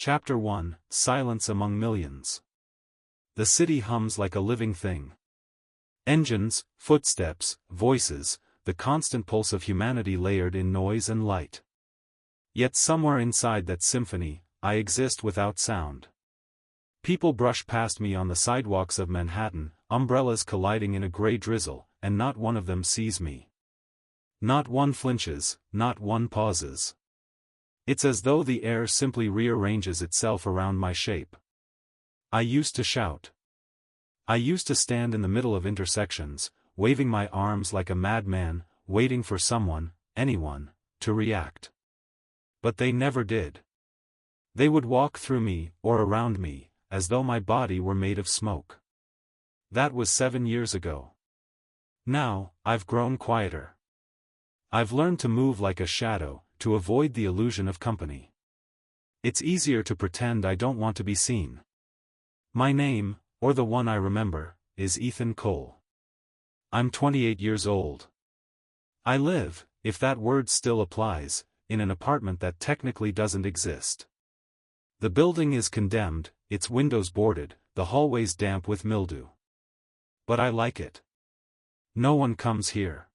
Chapter 1, Silence Among Millions. The city hums like a living thing. Engines, footsteps, voices, the constant pulse of humanity layered in noise and light. Yet somewhere inside that symphony, I exist without sound. People brush past me on the sidewalks of Manhattan, umbrellas colliding in a gray drizzle, and not one of them sees me. Not one flinches, not one pauses. It's as though the air simply rearranges itself around my shape. I used to shout. I used to stand in the middle of intersections, waving my arms like a madman, waiting for someone, anyone, to react. But they never did. They would walk through me, or around me, as though my body were made of smoke. That was 7 years ago. Now, I've grown quieter. I've learned to move like a shadow, to avoid the illusion of company. It's easier to pretend I don't want to be seen. My name, or the one I remember, is Ethan Cole. I'm 28 years old. I live, if that word still applies, in an apartment that technically doesn't exist. The building is condemned, its windows boarded, the hallways damp with mildew. But I like it. No one comes here.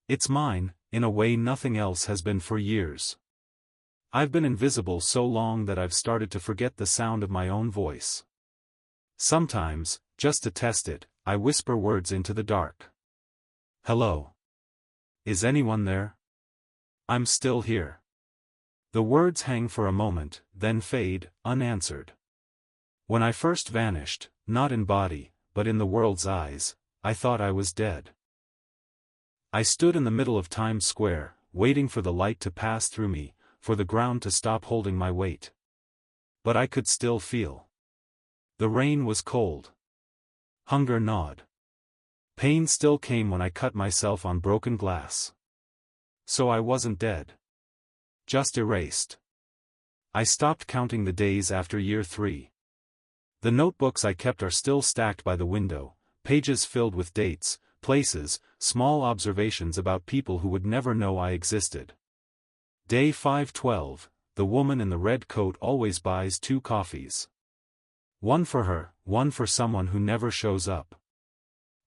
It's mine, in a way nothing else has been for years. I've been invisible so long that I've started to forget the sound of my own voice. Sometimes, just to test it, I whisper words into the dark. Hello. Is anyone there? I'm still here. The words hang for a moment, then fade, unanswered. When I first vanished, not in body, but in the world's eyes, I thought I was dead. I stood in the middle of Times Square, waiting for the light to pass through me, for the ground to stop holding my weight. But I could still feel. The rain was cold. Hunger gnawed. Pain still came when I cut myself on broken glass. So I wasn't dead. Just erased. I stopped counting the days after year 3. The notebooks I kept are still stacked by the window, pages filled with dates, places, small observations about people who would never know I existed. Day 512, the woman in the red coat always buys 2 coffees. One for her, one for someone who never shows up.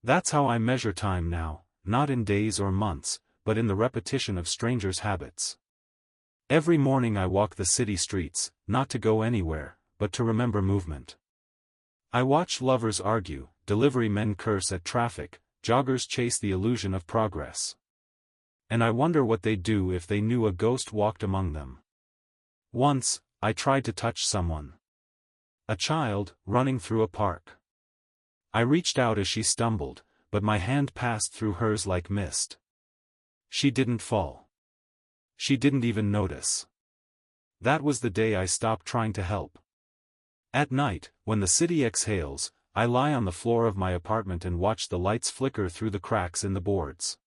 That's how I measure time now, not in days or months, but in the repetition of strangers' habits. Every morning I walk the city streets, not to go anywhere, but to remember movement. I watch lovers argue, delivery men curse at traffic, joggers chase the illusion of progress. And I wonder what they'd do if they knew a ghost walked among them. Once, I tried to touch someone. A child, running through a park. I reached out as she stumbled, but my hand passed through hers like mist. She didn't fall. She didn't even notice. That was the day I stopped trying to help. At night, when the city exhales, I lie on the floor of my apartment and watch the lights flicker through the cracks in the boards.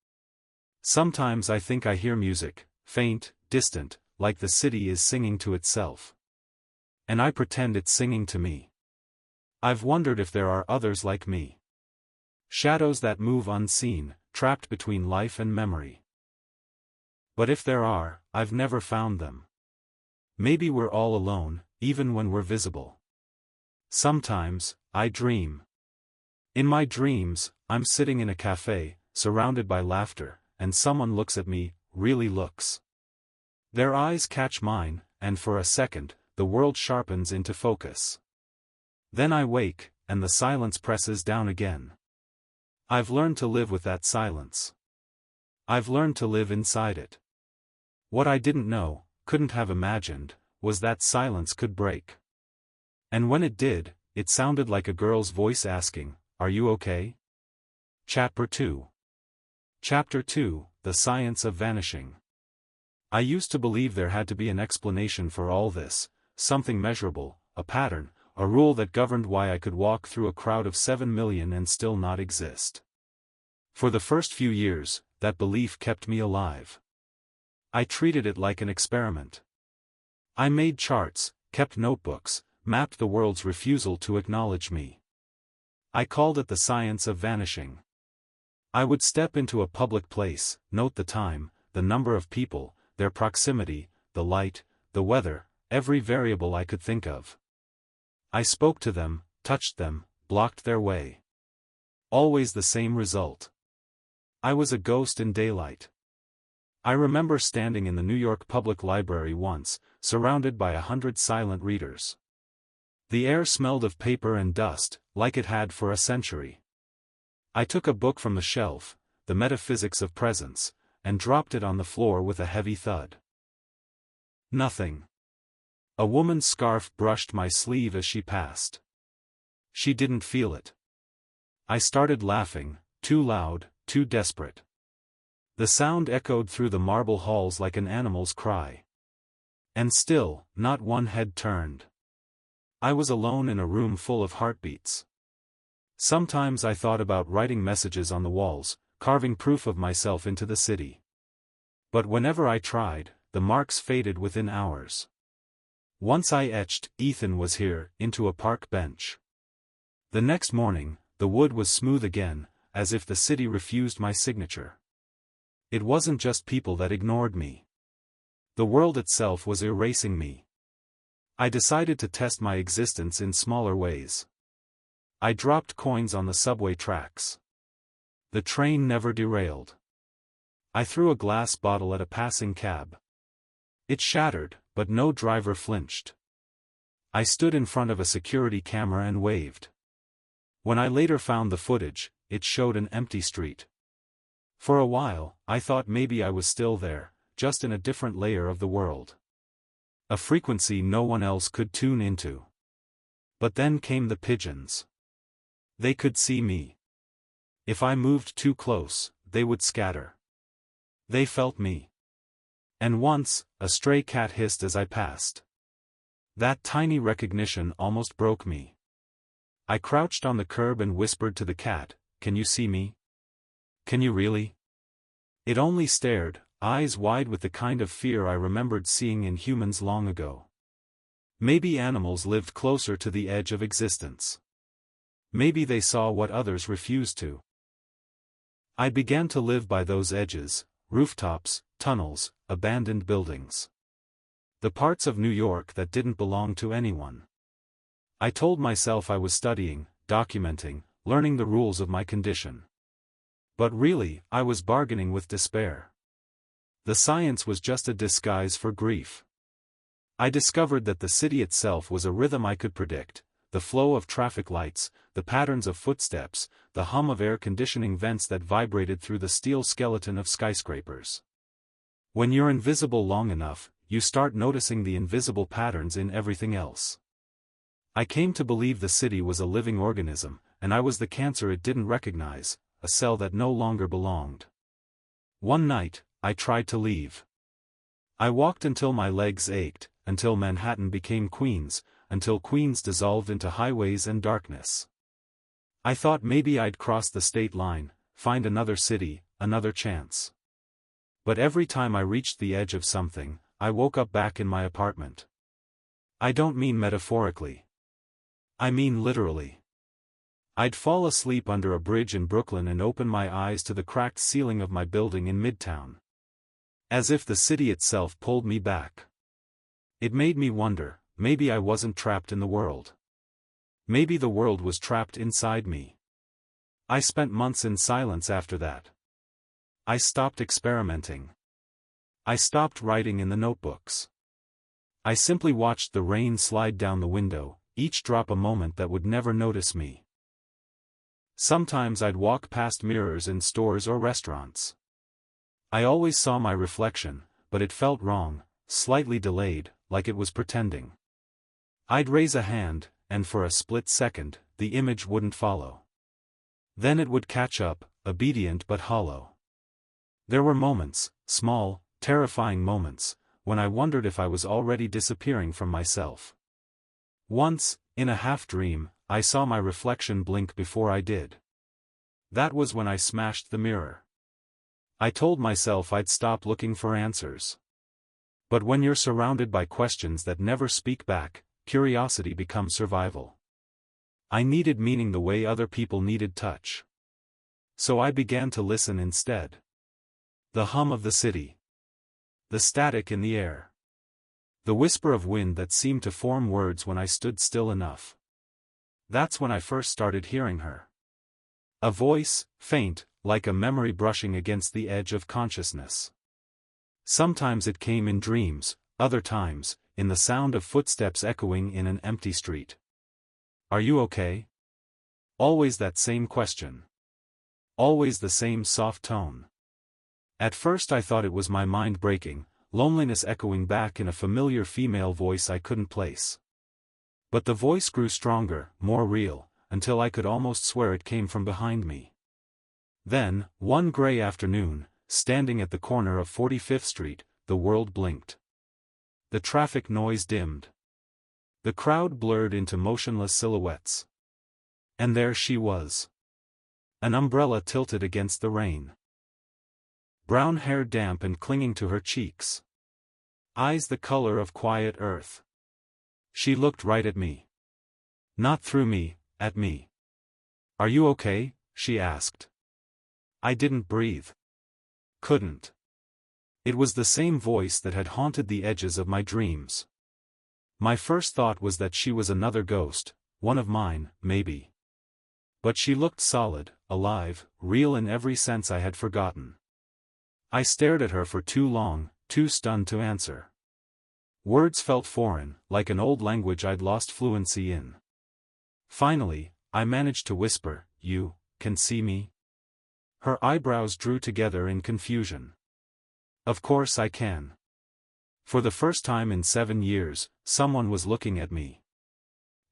Sometimes I think I hear music, faint, distant, like the city is singing to itself. And I pretend it's singing to me. I've wondered if there are others like me. Shadows that move unseen, trapped between life and memory. But if there are, I've never found them. Maybe we're all alone, even when we're visible. Sometimes, I dream. In my dreams, I'm sitting in a cafe, surrounded by laughter, and someone looks at me, really looks. Their eyes catch mine, and for a second, the world sharpens into focus. Then I wake, and the silence presses down again. I've learned to live with that silence. I've learned to live inside it. What I didn't know, couldn't have imagined, was that silence could break. And when it did, it sounded like a girl's voice asking, "Are you okay?" Chapter 2. Chapter 2, The Science of Vanishing. I used to believe there had to be an explanation for all this, something measurable, a pattern, a rule that governed why I could walk through a crowd of 7 million and still not exist. For the first few years, that belief kept me alive. I treated it like an experiment. I made charts, kept notebooks, mapped the world's refusal to acknowledge me. I called it the science of vanishing. I would step into a public place, note the time, the number of people, their proximity, the light, the weather, every variable I could think of. I spoke to them, touched them, blocked their way. Always the same result. I was a ghost in daylight. I remember standing in the New York Public Library once, surrounded by 100 silent readers. The air smelled of paper and dust, like it had for a century. I took a book from the shelf, The Metaphysics of Presence, and dropped it on the floor with a heavy thud. Nothing. A woman's scarf brushed my sleeve as she passed. She didn't feel it. I started laughing, too loud, too desperate. The sound echoed through the marble halls like an animal's cry. And still, not one head turned. I was alone in a room full of heartbeats. Sometimes I thought about writing messages on the walls, carving proof of myself into the city. But whenever I tried, the marks faded within hours. Once I etched, "Ethan was here," into a park bench. The next morning, the wood was smooth again, as if the city refused my signature. It wasn't just people that ignored me. The world itself was erasing me. I decided to test my existence in smaller ways. I dropped coins on the subway tracks. The train never derailed. I threw a glass bottle at a passing cab. It shattered, but no driver flinched. I stood in front of a security camera and waved. When I later found the footage, it showed an empty street. For a while, I thought maybe I was still there, just in a different layer of the world. A frequency no one else could tune into. But then came the pigeons. They could see me. If I moved too close, they would scatter. They felt me. And once, a stray cat hissed as I passed. That tiny recognition almost broke me. I crouched on the curb and whispered to the cat, "Can you see me? Can you really?" It only stared, eyes wide with the kind of fear I remembered seeing in humans long ago. Maybe animals lived closer to the edge of existence. Maybe they saw what others refused to. I began to live by those edges, rooftops, tunnels, abandoned buildings. The parts of New York that didn't belong to anyone. I told myself I was studying, documenting, learning the rules of my condition. But really, I was bargaining with despair. The science was just a disguise for grief. I discovered that the city itself was a rhythm I could predict, the flow of traffic lights, the patterns of footsteps, the hum of air conditioning vents that vibrated through the steel skeleton of skyscrapers. When you're invisible long enough, you start noticing the invisible patterns in everything else. I came to believe the city was a living organism, and I was the cancer it didn't recognize, a cell that no longer belonged. One night, I tried to leave. I walked until my legs ached, until Manhattan became Queens, until Queens dissolved into highways and darkness. I thought maybe I'd cross the state line, find another city, another chance. But every time I reached the edge of something, I woke up back in my apartment. I don't mean metaphorically. I mean literally. I'd fall asleep under a bridge in Brooklyn and open my eyes to the cracked ceiling of my building in Midtown. As if the city itself pulled me back. It made me wonder, maybe I wasn't trapped in the world. Maybe the world was trapped inside me. I spent months in silence after that. I stopped experimenting. I stopped writing in the notebooks. I simply watched the rain slide down the window, each drop a moment that would never notice me. Sometimes I'd walk past mirrors in stores or restaurants. I always saw my reflection, but it felt wrong, slightly delayed, like it was pretending. I'd raise a hand, and for a split second, the image wouldn't follow. Then it would catch up, obedient but hollow. There were moments, small, terrifying moments, when I wondered if I was already disappearing from myself. Once, in a half-dream, I saw my reflection blink before I did. That was when I smashed the mirror. I told myself I'd stop looking for answers. But when you're surrounded by questions that never speak back, curiosity becomes survival. I needed meaning the way other people needed touch. So I began to listen instead. The hum of the city. The static in the air. The whisper of wind that seemed to form words when I stood still enough. That's when I first started hearing her. A voice, faint, like a memory brushing against the edge of consciousness. Sometimes it came in dreams, other times, in the sound of footsteps echoing in an empty street. Are you okay? Always that same question. Always the same soft tone. At first I thought it was my mind breaking, loneliness echoing back in a familiar female voice I couldn't place. But the voice grew stronger, more real, until I could almost swear it came from behind me. Then, one gray afternoon, standing at the corner of 45th Street, the world blinked. The traffic noise dimmed. The crowd blurred into motionless silhouettes. And there she was. An umbrella tilted against the rain. Brown hair damp and clinging to her cheeks. Eyes the color of quiet earth. She looked right at me. Not through me, at me. Are you okay? She asked. I didn't breathe. Couldn't. It was the same voice that had haunted the edges of my dreams. My first thought was that she was another ghost, one of mine, maybe. But she looked solid, alive, real in every sense I had forgotten. I stared at her for too long, too stunned to answer. Words felt foreign, like an old language I'd lost fluency in. Finally, I managed to whisper, "You can see me?" Her eyebrows drew together in confusion. Of course I can. For the first time in 7 years, someone was looking at me.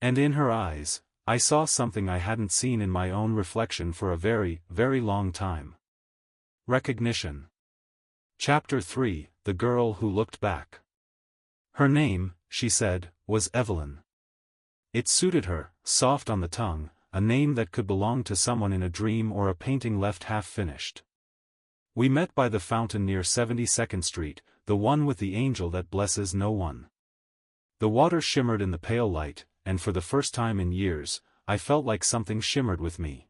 And in her eyes, I saw something I hadn't seen in my own reflection for a very, very long time. Recognition. Chapter 3, The Girl Who Looked Back. Her name, she said, was Evelyn. It suited her, soft on the tongue, a name that could belong to someone in a dream or a painting left half-finished. We met by the fountain near 72nd Street, the one with the angel that blesses no one. The water shimmered in the pale light, and for the first time in years, I felt like something shimmered with me.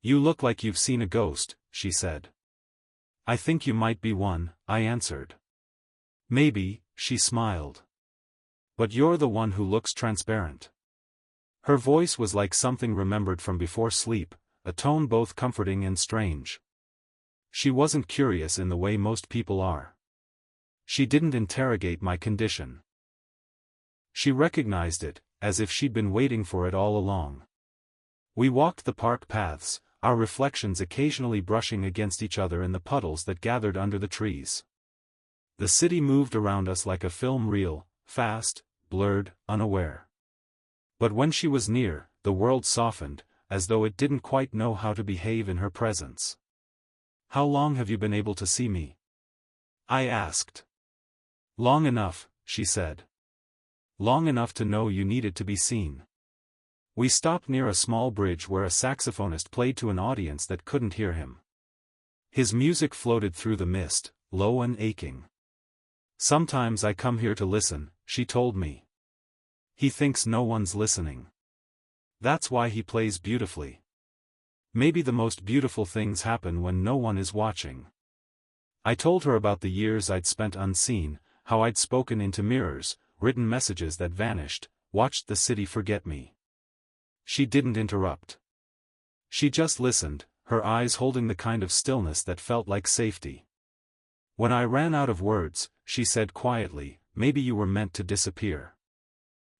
You look like you've seen a ghost, she said. I think you might be one, I answered. Maybe, she smiled. But you're the one who looks transparent. Her voice was like something remembered from before sleep, a tone both comforting and strange. She wasn't curious in the way most people are. She didn't interrogate my condition. She recognized it, as if she'd been waiting for it all along. We walked the park paths, our reflections occasionally brushing against each other in the puddles that gathered under the trees. The city moved around us like a film reel, fast, blurred, unaware. But when she was near, the world softened, as though it didn't quite know how to behave in her presence. How long have you been able to see me? I asked. Long enough, she said. Long enough to know you needed to be seen. We stopped near a small bridge where a saxophonist played to an audience that couldn't hear him. His music floated through the mist, low and aching. Sometimes I come here to listen, she told me. He thinks no one's listening. That's why he plays beautifully. Maybe the most beautiful things happen when no one is watching. I told her about the years I'd spent unseen, how I'd spoken into mirrors, written messages that vanished, watched the city forget me. She didn't interrupt. She just listened, her eyes holding the kind of stillness that felt like safety. When I ran out of words, she said quietly, maybe you were meant to disappear.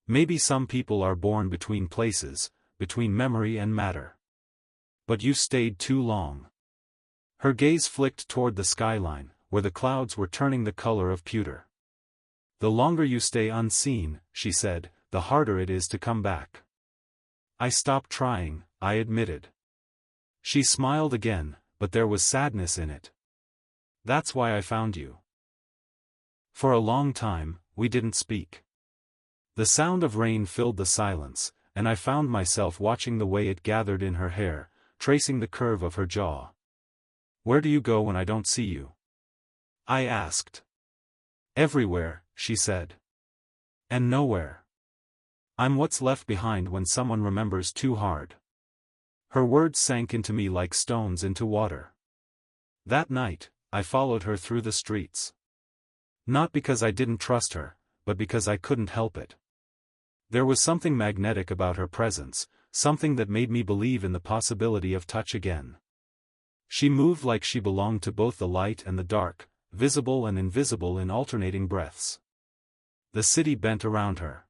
Maybe some people are born between places, between memory and matter. But you stayed too long. Her gaze flicked toward the skyline, where the clouds were turning the color of pewter. The longer you stay unseen, she said, the harder it is to come back. I stopped trying, I admitted. She smiled again, but there was sadness in it. That's why I found you. For a long time, we didn't speak. The sound of rain filled the silence, and I found myself watching the way it gathered in her hair, tracing the curve of her jaw. Where do you go when I don't see you? I asked. Everywhere, she said. And nowhere. I'm what's left behind when someone remembers too hard. Her words sank into me like stones into water. That night, I followed her through the streets. Not because I didn't trust her, but because I couldn't help it. There was something magnetic about her presence, something that made me believe in the possibility of touch again. She moved like she belonged to both the light and the dark, visible and invisible in alternating breaths. The city bent around her.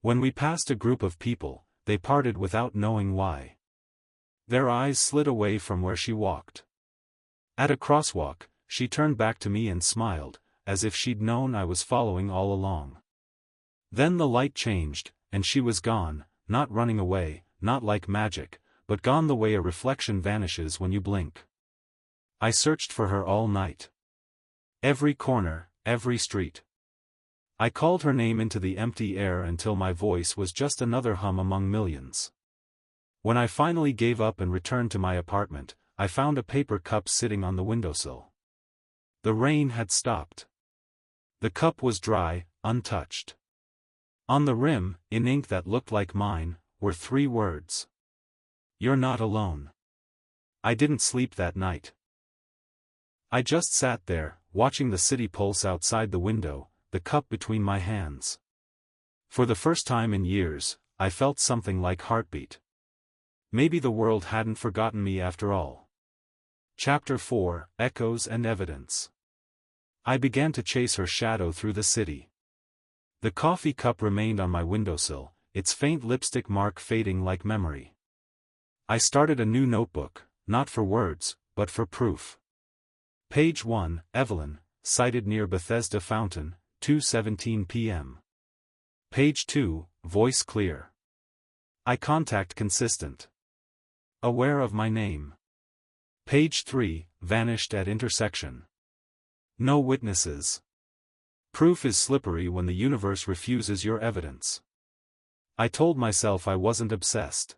When we passed a group of people, they parted without knowing why. Their eyes slid away from where she walked. At a crosswalk, she turned back to me and smiled, as if she'd known I was following all along. Then the light changed, and she was gone, not running away, not like magic, but gone the way a reflection vanishes when you blink. I searched for her all night. Every corner, every street. I called her name into the empty air until my voice was just another hum among millions. When I finally gave up and returned to my apartment, I found a paper cup sitting on the windowsill. The rain had stopped. The cup was dry, untouched. On the rim, in ink that looked like mine, were 3 words. "You're not alone." I didn't sleep that night. I just sat there, watching the city pulse outside the window, the cup between my hands. For the first time in years, I felt something like heartbeat. Maybe the world hadn't forgotten me after all. Chapter 4, Echoes and Evidence. I began to chase her shadow through the city. The coffee cup remained on my windowsill, its faint lipstick mark fading like memory. I started a new notebook, not for words, but for proof. Page 1, Evelyn, sighted near Bethesda Fountain, 2:17 p.m. Page 2, voice clear. Eye contact consistent. Aware of my name. Page 3, vanished at intersection. No witnesses. Proof is slippery when the universe refuses your evidence. I told myself I wasn't obsessed.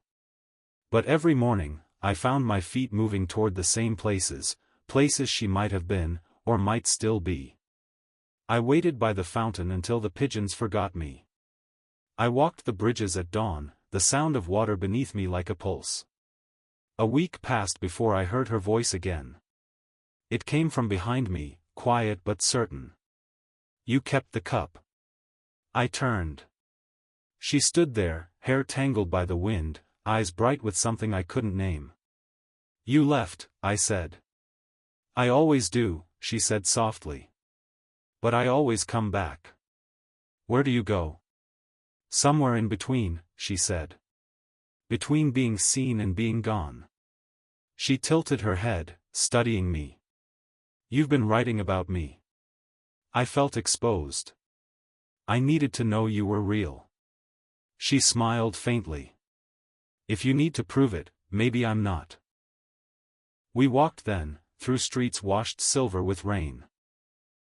But every morning, I found my feet moving toward the same places, places she might have been, or might still be. I waited by the fountain until the pigeons forgot me. I walked the bridges at dawn, the sound of water beneath me like a pulse. A week passed before I heard her voice again. It came from behind me, quiet but certain. "You kept the cup." I turned. She stood there, hair tangled by the wind, eyes bright with something I couldn't name. "You left," I said. "I always do," she said softly. "But I always come back." "Where do you go?" "Somewhere in between," she said. "Between being seen and being gone." She tilted her head, studying me. "You've been writing about me." I felt exposed. "I needed to know you were real." She smiled faintly. "If you need to prove it, maybe I'm not." We walked then, through streets washed silver with rain.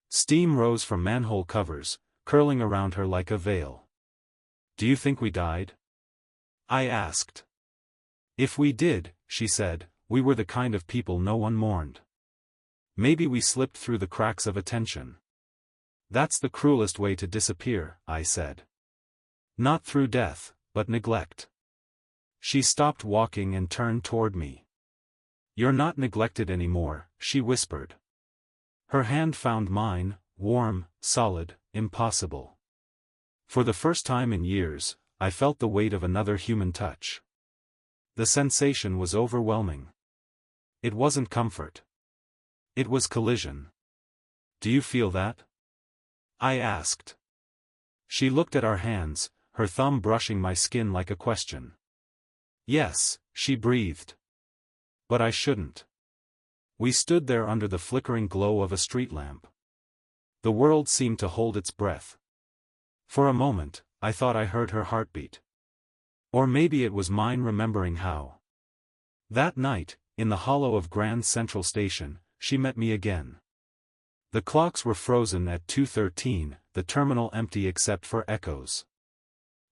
Steam rose from manhole covers, curling around her like a veil. "Do you think we died?" I asked. "If we did," she said, "we were the kind of people no one mourned. Maybe we slipped through the cracks of attention." "That's the cruelest way to disappear," I said. "Not through death, but neglect." She stopped walking and turned toward me. "You're not neglected anymore," she whispered. Her hand found mine, warm, solid, impossible. For the first time in years, I felt the weight of another human touch. The sensation was overwhelming. It wasn't comfort. It was collision. "Do you feel that?" I asked. She looked at our hands, her thumb brushing my skin like a question. "Yes," she breathed. "But I shouldn't." We stood there under the flickering glow of a street lamp. The world seemed to hold its breath. For a moment, I thought I heard her heartbeat. Or maybe it was mine remembering how. That night, in the hollow of Grand Central Station, she met me again. The clocks were frozen at 2:13, the terminal empty except for echoes.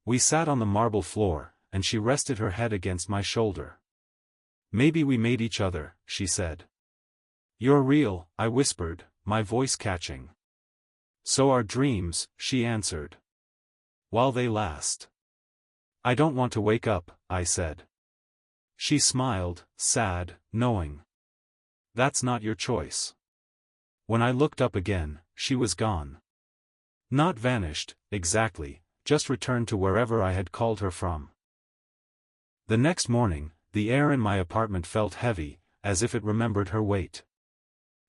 We sat on the marble floor, and she rested her head against my shoulder. "Maybe we made each other," she said. "You're real," I whispered, my voice catching. "So are dreams," she answered. "While they last." "I don't want to wake up," I said. She smiled, sad, knowing. "That's not your choice." When I looked up again, she was gone. Not vanished, exactly, just returned to wherever I had called her from. The next morning, the air in my apartment felt heavy, as if it remembered her weight.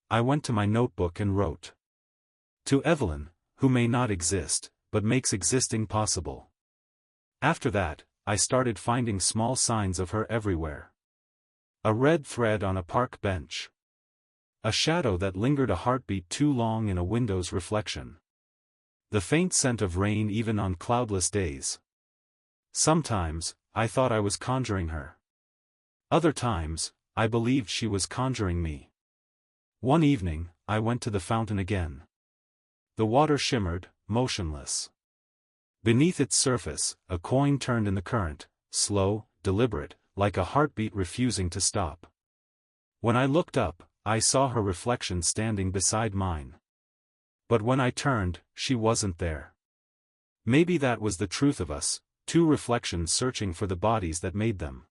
I went to my notebook and wrote. To Evelyn, who may not exist, but makes existing possible. After that, I started finding small signs of her everywhere. A red thread on a park bench. A shadow that lingered a heartbeat too long in a window's reflection. The faint scent of rain even on cloudless days. Sometimes, I thought I was conjuring her. Other times, I believed she was conjuring me. One evening, I went to the fountain again. The water shimmered, motionless. Beneath its surface, a coin turned in the current, slow, deliberate, like a heartbeat refusing to stop. When I looked up, I saw her reflection standing beside mine. But when I turned, she wasn't there. Maybe that was the truth of us, two reflections searching for the bodies that made them.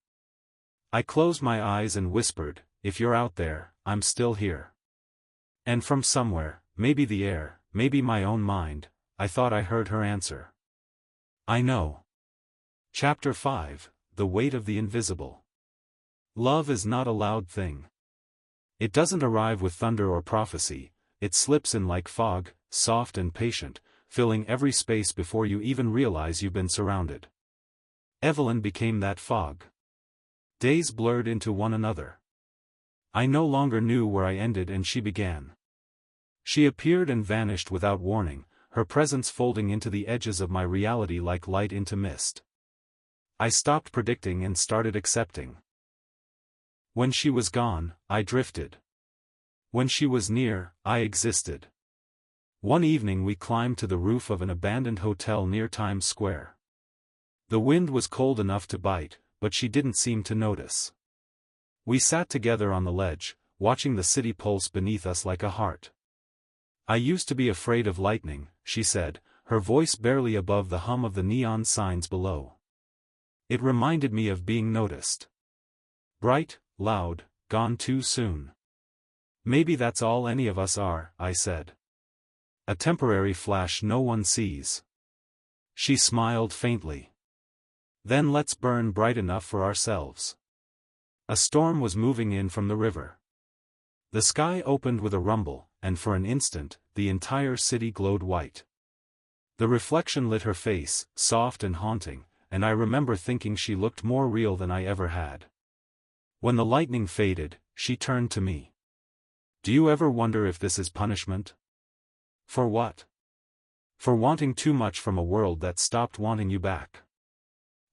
I closed my eyes and whispered, "If you're out there, I'm still here." And from somewhere, maybe the air, maybe my own mind, I thought I heard her answer. I know. Chapter 5, The Weight of the Invisible. Love is not a loud thing. It doesn't arrive with thunder or prophecy, it slips in like fog, soft and patient, filling every space before you even realize you've been surrounded. Evelyn became that fog. Days blurred into one another. I no longer knew where I ended and she began. She appeared and vanished without warning, her presence folding into the edges of my reality like light into mist. I stopped predicting and started accepting. When she was gone, I drifted. When she was near, I existed. One evening we climbed to the roof of an abandoned hotel near Times Square. The wind was cold enough to bite, but she didn't seem to notice. We sat together on the ledge, watching the city pulse beneath us like a heart. I used to be afraid of lightning, she said, her voice barely above the hum of the neon signs below. It reminded me of being noticed. Bright, loud, gone too soon. Maybe that's all any of us are, I said. A temporary flash no one sees. She smiled faintly. Then let's burn bright enough for ourselves. A storm was moving in from the river. The sky opened with a rumble, and for an instant, the entire city glowed white. The reflection lit her face, soft and haunting, and I remember thinking she looked more real than I ever had. When the lightning faded, she turned to me. Do you ever wonder if this is punishment? For what? For wanting too much from a world that stopped wanting you back.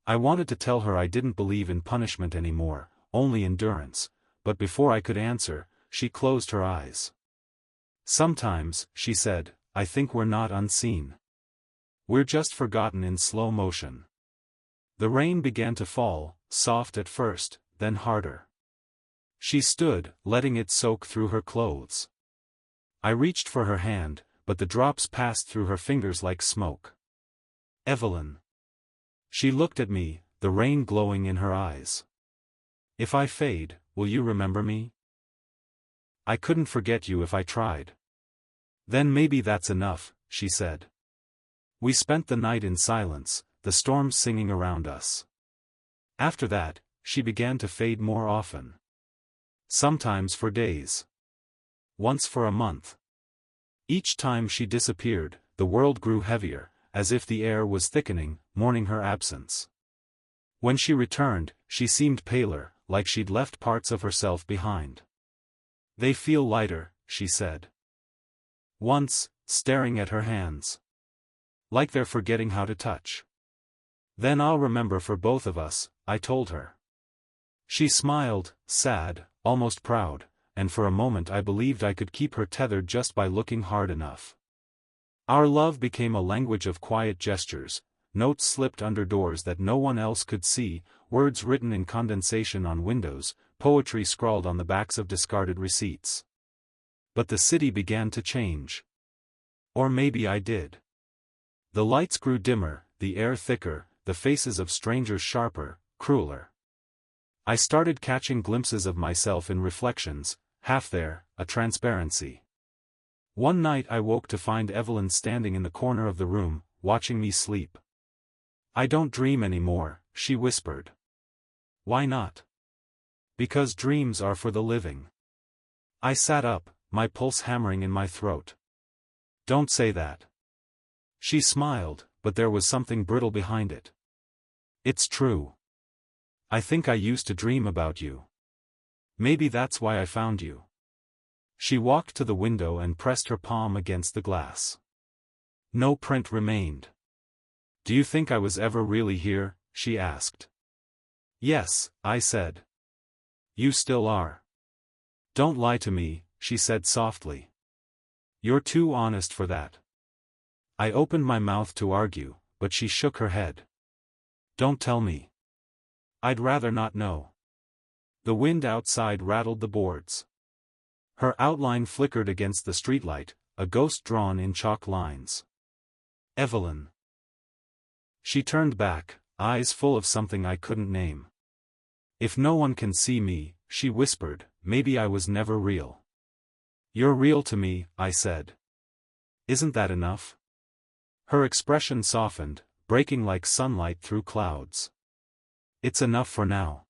I wanted to tell her I didn't believe in punishment anymore, only endurance, but before I could answer, she closed her eyes. Sometimes, she said, I think we're not unseen. We're just forgotten in slow motion. The rain began to fall, soft at first, then harder. She stood, letting it soak through her clothes. I reached for her hand, but the drops passed through her fingers like smoke. Evelyn. She looked at me, the rain glowing in her eyes. If I fade, will you remember me? I couldn't forget you if I tried. Then maybe that's enough, she said. We spent the night in silence, the storm singing around us. After that, she began to fade more often. Sometimes for days. Once for a month. Each time she disappeared, the world grew heavier, as if the air was thickening, mourning her absence. When she returned, she seemed paler, like she'd left parts of herself behind. They feel lighter, she said. Once, staring at her hands. Like they're forgetting how to touch. Then I'll remember for both of us, I told her. She smiled, sad, almost proud, and for a moment I believed I could keep her tethered just by looking hard enough. Our love became a language of quiet gestures, notes slipped under doors that no one else could see, words written in condensation on windows, poetry scrawled on the backs of discarded receipts. But the city began to change. Or maybe I did. The lights grew dimmer, the air thicker, the faces of strangers sharper, crueler. I started catching glimpses of myself in reflections, half there, a transparency. One night I woke to find Evelyn standing in the corner of the room, watching me sleep. "I don't dream anymore," she whispered. "Why not?" "Because dreams are for the living." I sat up, my pulse hammering in my throat. "Don't say that." She smiled, but there was something brittle behind it. "It's true. I think I used to dream about you. Maybe that's why I found you." She walked to the window and pressed her palm against the glass. No print remained. "Do you think I was ever really here?" she asked. "Yes," I said. "You still are." "Don't lie to me," she said softly. "You're too honest for that." I opened my mouth to argue, but she shook her head. "Don't tell me. I'd rather not know." The wind outside rattled the boards. Her outline flickered against the streetlight, a ghost drawn in chalk lines. "Evelyn." She turned back, eyes full of something I couldn't name. "If no one can see me," she whispered, "maybe I was never real." "You're real to me," I said. "Isn't that enough?" Her expression softened, breaking like sunlight through clouds. "It's enough for now."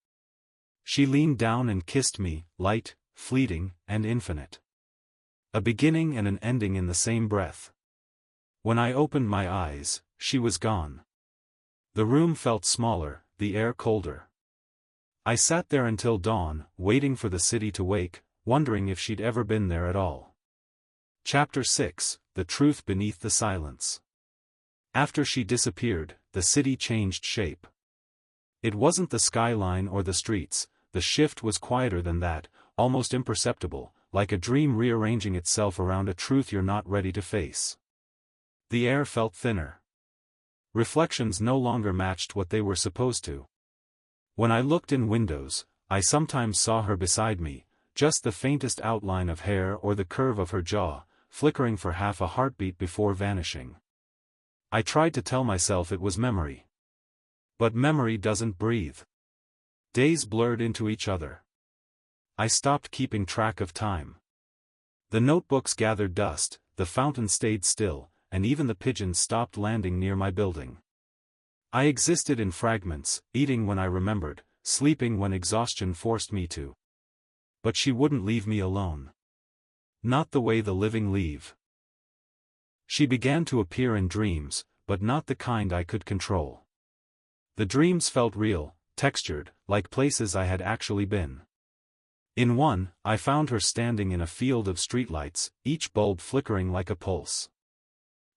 She leaned down and kissed me, light, fleeting, and infinite. A beginning and an ending in the same breath. When I opened my eyes, she was gone. The room felt smaller, the air colder. I sat there until dawn, waiting for the city to wake, wondering if she'd ever been there at all. Chapter 6: The Truth Beneath the Silence. After she disappeared, the city changed shape. It wasn't the skyline or the streets, the shift was quieter than that, almost imperceptible, like a dream rearranging itself around a truth you're not ready to face. The air felt thinner. Reflections no longer matched what they were supposed to. When I looked in windows, I sometimes saw her beside me, just the faintest outline of hair or the curve of her jaw, flickering for half a heartbeat before vanishing. I tried to tell myself it was memory. But memory doesn't breathe. Days blurred into each other. I stopped keeping track of time. The notebooks gathered dust, the fountain stayed still, and even the pigeons stopped landing near my building. I existed in fragments, eating when I remembered, sleeping when exhaustion forced me to. But she wouldn't leave me alone. Not the way the living leave. She began to appear in dreams, but not the kind I could control. The dreams felt real, textured, like places I had actually been. In one, I found her standing in a field of streetlights, each bulb flickering like a pulse.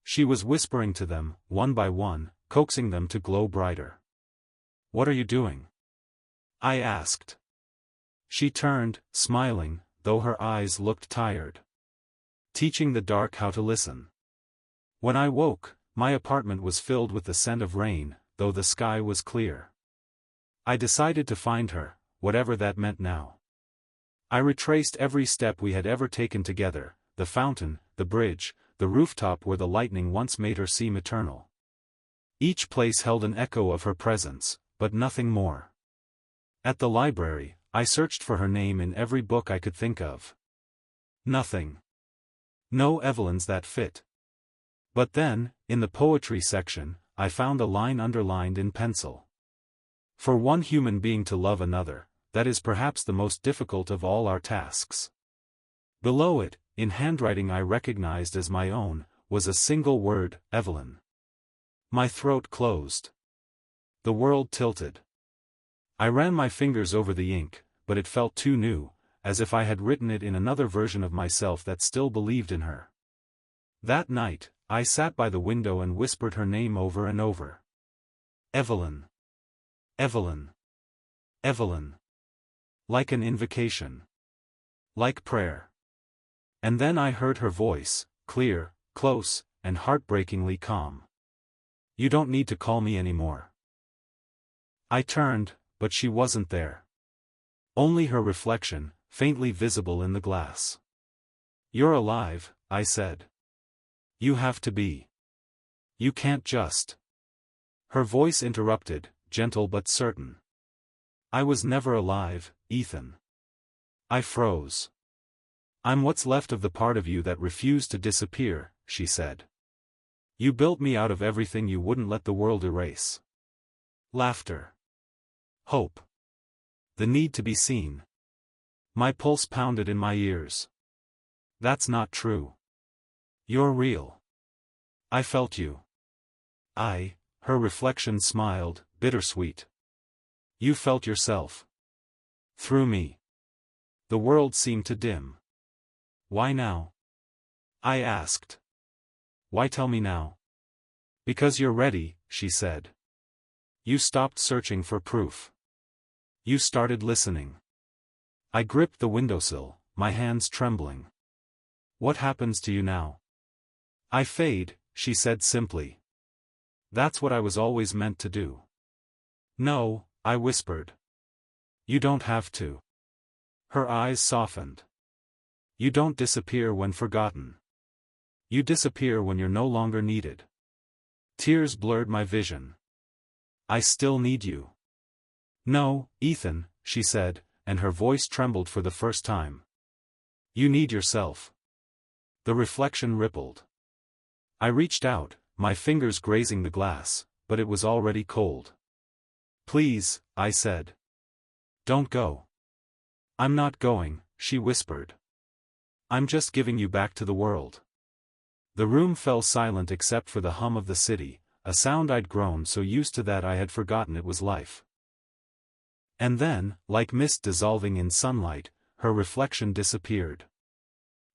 She was whispering to them, one by one, coaxing them to glow brighter. "What are you doing?" I asked. She turned, smiling, though her eyes looked tired. "Teaching the dark how to listen." When I woke, my apartment was filled with the scent of rain, though the sky was clear. I decided to find her, whatever that meant now. I retraced every step we had ever taken together, the fountain, the bridge, the rooftop where the lightning once made her seem eternal. Each place held an echo of her presence, but nothing more. At the library, I searched for her name in every book I could think of. Nothing. No Evelyns that fit. But then, in the poetry section, I found a line underlined in pencil. "For one human being to love another, that is perhaps the most difficult of all our tasks." Below it, in handwriting I recognized as my own, was a single word, Evelyn. My throat closed. The world tilted. I ran my fingers over the ink, but it felt too new, as if I had written it in another version of myself that still believed in her. That night, I sat by the window and whispered her name over and over. Evelyn. Evelyn. Evelyn. Like an invocation. Like prayer. And then I heard her voice, clear, close, and heartbreakingly calm. "You don't need to call me anymore." I turned, but she wasn't there. Only her reflection, faintly visible in the glass. "You're alive," I said. "You have to be. You can't just." Her voice interrupted, gentle but certain. "I was never alive, Ethan." I froze. I'm what's left of the part of you that refused to disappear, she said. You built me out of everything you wouldn't let the world erase. Laughter. Hope. The need to be seen. My pulse pounded in my ears. That's not true. You're real. I felt you. Her reflection smiled, bittersweet. You felt yourself. Through me. The world seemed to dim. Why now? I asked. Why tell me now? Because you're ready, she said. You stopped searching for proof. You started listening. I gripped the windowsill, my hands trembling. What happens to you now? I fade, she said simply. That's what I was always meant to do. No, I whispered. You don't have to. Her eyes softened. You don't disappear when forgotten. You disappear when you're no longer needed. Tears blurred my vision. I still need you. No, Ethan, she said, and her voice trembled for the first time. You need yourself. The reflection rippled. I reached out, my fingers grazing the glass, but it was already cold. Please, I said. Don't go. I'm not going, she whispered. I'm just giving you back to the world. The room fell silent except for the hum of the city, a sound I'd grown so used to that I had forgotten it was life. And then, like mist dissolving in sunlight, her reflection disappeared.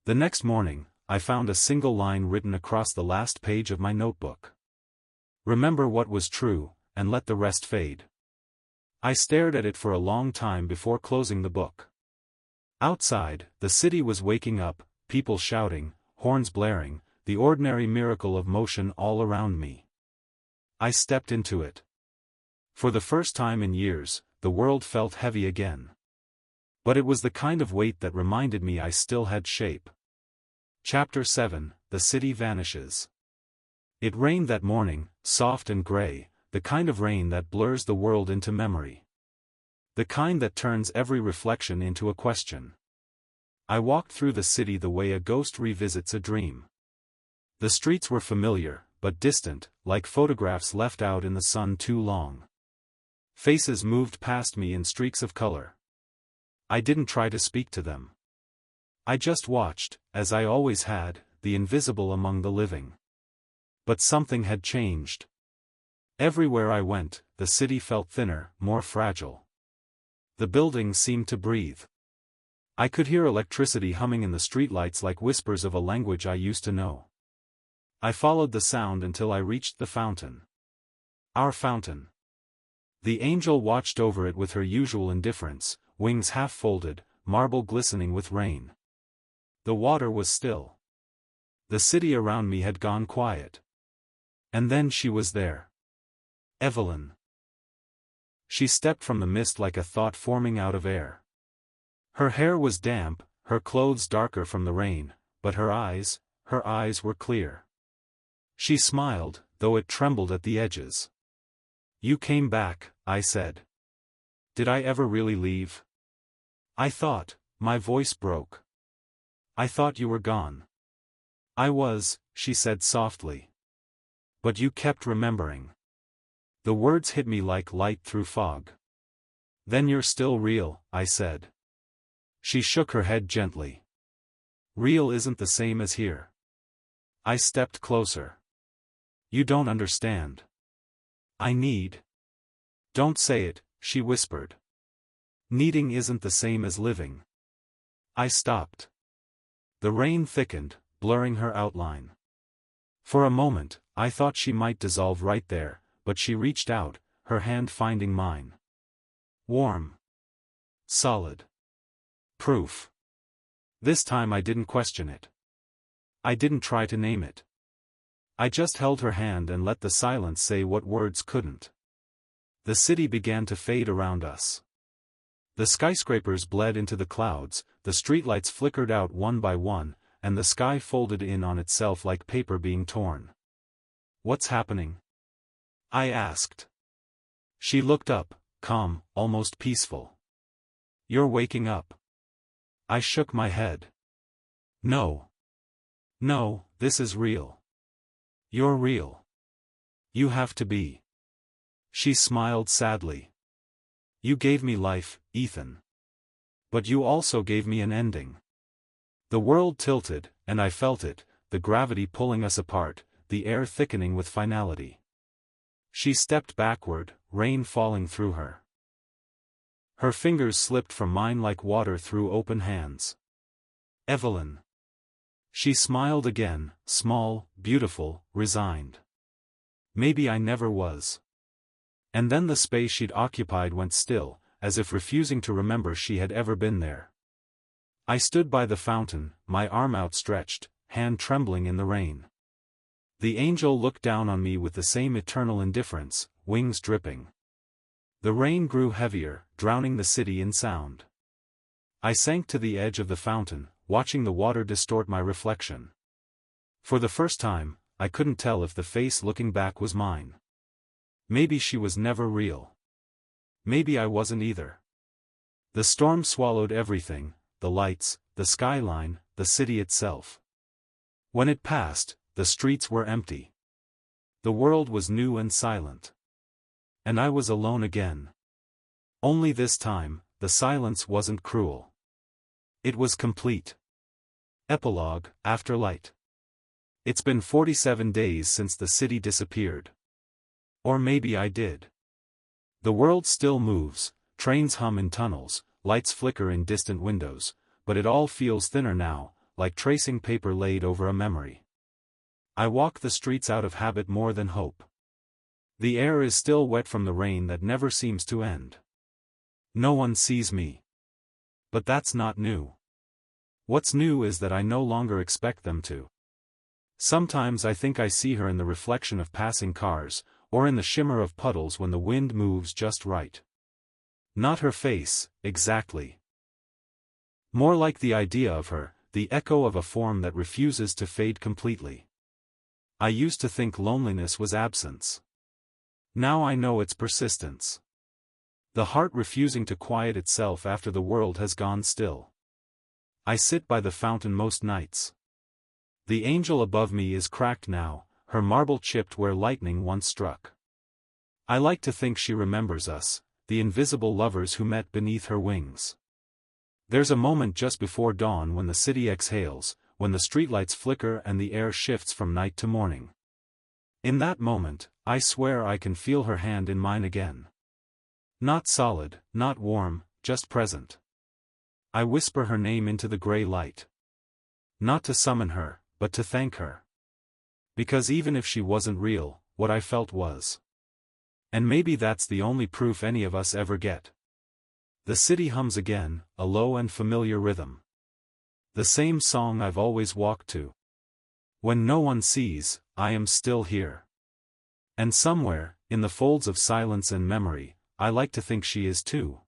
The next morning, I found a single line written across the last page of my notebook. Remember what was true, and let the rest fade. I stared at it for a long time before closing the book. Outside, the city was waking up, people shouting, horns blaring, the ordinary miracle of motion all around me. I stepped into it. For the first time in years, the world felt heavy again. But it was the kind of weight that reminded me I still had shape. Chapter 7, The City Vanishes. It rained that morning, soft and gray, the kind of rain that blurs the world into memory. The kind that turns every reflection into a question. I walked through the city the way a ghost revisits a dream. The streets were familiar, but distant, like photographs left out in the sun too long. Faces moved past me in streaks of color. I didn't try to speak to them. I just watched, as I always had, the invisible among the living. But something had changed. Everywhere I went, the city felt thinner, more fragile. The buildings seemed to breathe. I could hear electricity humming in the streetlights like whispers of a language I used to know. I followed the sound until I reached the fountain. Our fountain. The angel watched over it with her usual indifference, wings half folded, marble glistening with rain. The water was still. The city around me had gone quiet. And then she was there. Evelyn. She stepped from the mist like a thought forming out of air. Her hair was damp, her clothes darker from the rain, but her eyes were clear. She smiled, though it trembled at the edges. You came back, I said. Did I ever really leave? I thought, my voice broke. I thought you were gone. I was, she said softly. But you kept remembering. The words hit me like light through fog. Then you're still real, I said. She shook her head gently. Real isn't the same as here. I stepped closer. You don't understand. I need. Don't say it, she whispered. Needing isn't the same as living. I stopped. The rain thickened, blurring her outline. For a moment, I thought she might dissolve right there, but she reached out, her hand finding mine. Warm. Solid. Proof. This time I didn't question it. I didn't try to name it. I just held her hand and let the silence say what words couldn't. The city began to fade around us. The skyscrapers bled into the clouds, the streetlights flickered out one by one, and the sky folded in on itself like paper being torn. What's happening? I asked. She looked up, calm, almost peaceful. You're waking up. I shook my head. No. No, this is real. You're real. You have to be. She smiled sadly. You gave me life, Ethan. But you also gave me an ending. The world tilted, and I felt it, the gravity pulling us apart, the air thickening with finality. She stepped backward, rain falling through her. Her fingers slipped from mine like water through open hands. Evelyn. She smiled again, small, beautiful, resigned. Maybe I never was. And then the space she'd occupied went still, as if refusing to remember she had ever been there. I stood by the fountain, my arm outstretched, hand trembling in the rain. The angel looked down on me with the same eternal indifference, wings dripping. The rain grew heavier, drowning the city in sound. I sank to the edge of the fountain, watching the water distort my reflection. For the first time, I couldn't tell if the face looking back was mine. Maybe she was never real. Maybe I wasn't either. The storm swallowed everything, the lights, the skyline, the city itself. When it passed, the streets were empty. The world was new and silent. And I was alone again. Only this time, the silence wasn't cruel. It was complete. Epilogue, After Light. It's been 47 days since the city disappeared. Or maybe I did. The world still moves, trains hum in tunnels, lights flicker in distant windows, but it all feels thinner now, like tracing paper laid over a memory. I walk the streets out of habit more than hope. The air is still wet from the rain that never seems to end. No one sees me. But that's not new. What's new is that I no longer expect them to. Sometimes I think I see her in the reflection of passing cars, or in the shimmer of puddles when the wind moves just right. Not her face, exactly. More like the idea of her, the echo of a form that refuses to fade completely. I used to think loneliness was absence. Now I know it's persistence. The heart refusing to quiet itself after the world has gone still. I sit by the fountain most nights. The angel above me is cracked now, her marble chipped where lightning once struck. I like to think she remembers us, the invisible lovers who met beneath her wings. There's a moment just before dawn when the city exhales, when the streetlights flicker and the air shifts from night to morning. In that moment, I swear I can feel her hand in mine again. Not solid, not warm, just present. I whisper her name into the gray light. Not to summon her, but to thank her. Because even if she wasn't real, what I felt was. And maybe that's the only proof any of us ever get. The city hums again, a low and familiar rhythm. The same song I've always walked to. When no one sees, I am still here. And somewhere, in the folds of silence and memory, I like to think she is too.